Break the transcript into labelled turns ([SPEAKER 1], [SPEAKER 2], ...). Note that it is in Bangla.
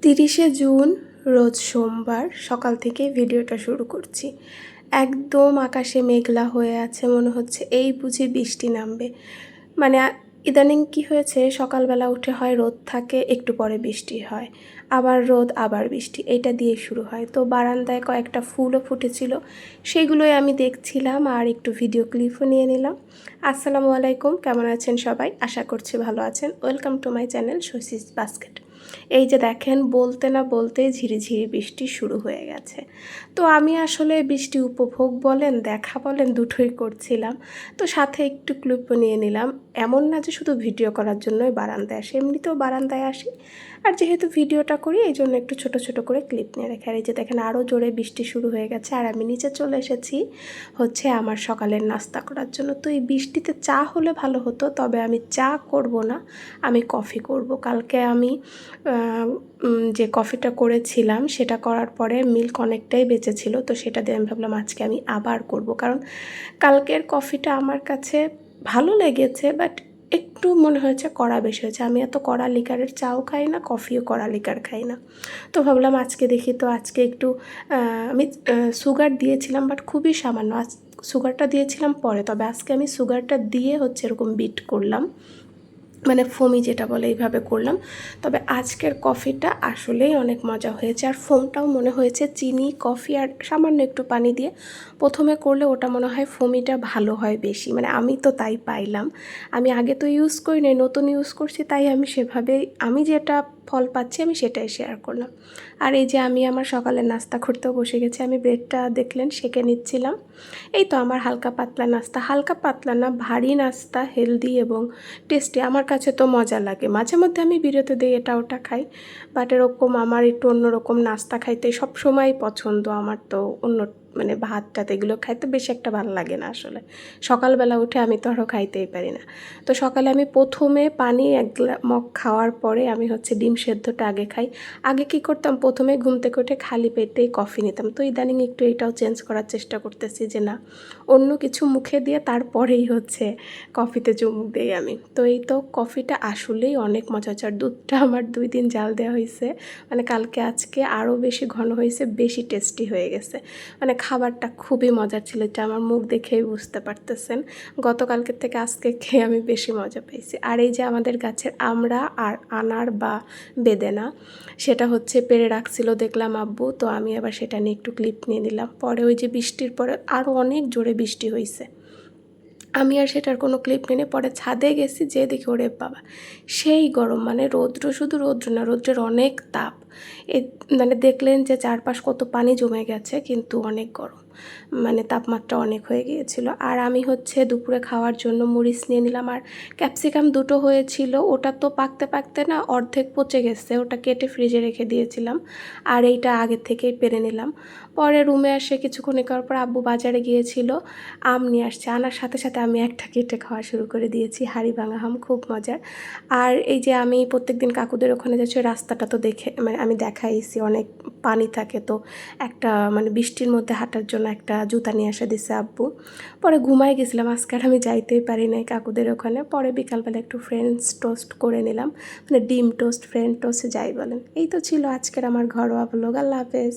[SPEAKER 1] 30শে জুন রোজ সোমবার সকাল থেকে ভিডিওটা শুরু করছি। একদম আকাশে মেঘলা হয়ে আছে, মনে হচ্ছে এই বুঝি বৃষ্টি নামবে। মানে ইদানিং কি হয়েছে, সকালবেলা উঠে হয় রোদ থাকে, একটু পরে বৃষ্টি হয়, আবার রোদ আবার বৃষ্টি, এটা দিয়ে শুরু হয়। তো বারান্দায় কয়েকটা ফুলও ফুটেছিল, সেগুলোই আমি দেখছিলাম আর একটু ভিডিও ক্লিপও নিয়ে নিলাম। আসসালামু আলাইকুম, কেমন আছেন সবাই? আশা করছি ভালো আছেন। Welcome to my channel Shashi's basket. এই যে দেখেন, বলতে না বলতেই ঝিরিঝিরি বৃষ্টি শুরু হয়ে গেছে। তো আমি আসলে বৃষ্টি উপভোগ বলেন, দেখা বলেন, দুটোই করছিলাম। তো সাথে একটু ক্লিপও নিয়ে নিলাম। এমন না যে শুধু ভিডিও করার জন্যই বারান্দায় আসি, এমনিতেও বারান্দায় আসি, আর যেহেতু ভিডিওটা করি এই জন্য একটু ছোট ছোট করে ক্লিপ নিয়ে রেখে। আর এই যে দেখেন, আরও জোরে বৃষ্টি শুরু হয়ে গেছে আর আমি নিচে চলে এসেছি হচ্ছে আমার সকালের নাস্তা করার জন্য। তো এই বৃষ্টিতে চা হলে ভালো হতো, তবে আমি চা করব না, আমি কফি করব। কালকে আমি যে কফিটা করেছিলাম সেটা করার পরে মিল্ক অনেকটাই বেঁচেছিল, তো সেটা দিয়ে আমি ভাবলাম আজকে আমি আবার করব। কারণ কালকের কফিটা আমার কাছে ভালো লেগেছে, বাট একটু মনে হয়েছে কড়া বেশি হয়েছে। আমি এত কড়া লিকারের চাও খাই না, কফিও কড়া লিকার খাই না। তো ভাবলাম আজকে দেখি, তো আজকে একটু আমি সুগার দিয়েছিলাম, বাট খুবই সামান্য। সুগারটা দিয়েছিলাম পরে, তবে আজকে আমি সুগারটা দিয়ে হচ্ছে এরকম বিট করলাম, মানে ফোমি যেটা বলে, এইভাবে করলাম। তবে আজকের কফিটা আসলেই অনেক মজা হয়েছে। আর ফোমটাও মনে হয়েছে চিনি, কফি আর সামান্য একটু পানি দিয়ে প্রথমে করলে ওটা মনে হয় ফোমিটা ভালো হয় বেশি, মানে আমি তো তাই পাইলাম। আমি আগে তো ইউজ করি নাই, নতুন ইউজ করছি, তাই আমি সেভাবেই আমি যেটা ফল পাচ্ছি আমি সেটাই শেয়ার করলাম। আর এই যে আমি আমার সকালে নাস্তা করতেও বসে গেছি। আমি ব্রেডটা দেখলেন সেঁকে নিচ্ছিলাম। এই তো আমার হালকা পাতলা নাস্তা, হালকা পাতলা না, ভারী নাস্তা, হেলদি এবং টেস্টি। আমার কাছে তো মজা লাগে, মাঝে মধ্যে আমি বিরতি দিই, এটা ওটা খাই, বাট এরকম আমার একটু অন্যরকম নাস্তা খাইতে সব সময় পছন্দ। আমার তো অন্য মানে ভাত টাত এগুলো খাইতে বেশি একটা ভালো লাগে না আসলে। সকালবেলা উঠে আমি তো আরও খাইতেই পারি না। তো সকালে আমি প্রথমে পানি এক মগ খাওয়ার পরে আমি হচ্ছে ডিম সেদ্ধটা আগে খাই। আগে কি করতাম, প্রথমে ঘুম থেকে উঠে খালি পেটেই কফি নিতাম। তো ইদানিং একটু এটাও চেঞ্জ করার চেষ্টা করতেছি যে না, অন্য কিছু মুখে দিয়ে তারপরেই হচ্ছে কফিতে চুমুক দিই আমি। তো এই তো কফিটা আসলেই অনেক মজা হচ্ছে। আর দুধটা আমার 2 দিন জাল দেওয়া হয়েছে, মানে কালকে আজকে আরও বেশি ঘন হয়েছে, বেশি টেস্টি হয়ে গেছে। মানে খাবারটা খুবই মজার ছিল, এটা আমার মুখ দেখেই বুঝতে পারতেছেন। গতকালকের থেকে আজকে খেয়ে আমি বেশি মজা পাইছি। আর এই যে আমাদের গাছের আমড়া আর আনার বা বেদেনা, সেটা হচ্ছে পেড়ে রাখছিল দেখলাম আব্বু, তো আমি আবার সেটা নিয়ে একটু ক্লিপ নিয়ে নিলাম। পরে ওই যে বৃষ্টির পরে আরও অনেক জোরে বৃষ্টি হয়েছে, আমি আর সেটার কোনো ক্লিপ নিয়ে পরে ছাদে গেছি, যে দেখি ওরে বাবা সেই গরম, মানে রৌদ্র, শুধু রৌদ্র না, রৌদ্রের অনেক তাপ। এ মানে দেখলেন যে চারপাশ কত পানি জমে গেছে, কিন্তু অনেক গরম, মানে তাপমাত্রা অনেক হয়ে গিয়েছিল। আর আমি হচ্ছে দুপুরে খাওয়ার জন্য মরিচ নিয়ে নিলাম, আর ক্যাপসিকাম 2টো হয়েছিল, ওটা তো পাকতে পাকতে না অর্ধেক পচে গেছে, ওটা কেটে ফ্রিজে রেখে দিয়েছিলাম। আর এইটা আগের থেকেই পেরে নিলাম। পরে রুমে আসে কিছুক্ষণ করার পর আব্বু বাজারে গিয়েছিল, আম নিয়ে আসছে, আনার সাথে সাথে আমি একটা কেটে খাওয়া শুরু করে দিয়েছি। হাড়ি ভাঙা আম, খুব মজার। আর এই যে আমি প্রত্যেকদিন কাকুদের ওখানে যাচ্ছি, রাস্তাটা তো দেখে মানে আমি দেখাইছি অনেক পানি থাকে, তো একটা মানে বৃষ্টির মধ্যে হাঁটার জন্য একটা জুতা নিয়ে এসে দিছে আব্বু। পরে ঘুমাই গেছিলাম, আজকে আর আমি যাইতেই পারি নাই কাকুদের ওখানে। পরে বিকালবেলা একটু ফ্রেঞ্চ টোস্ট করে নিলাম, মানে ডিম টোস্ট, ফ্রেঞ্চ টোস্ট যাই বলেন। এই তো ছিল আজকের আমার ঘরোয়া ব্লগ। আল্লাহ হাফেজ।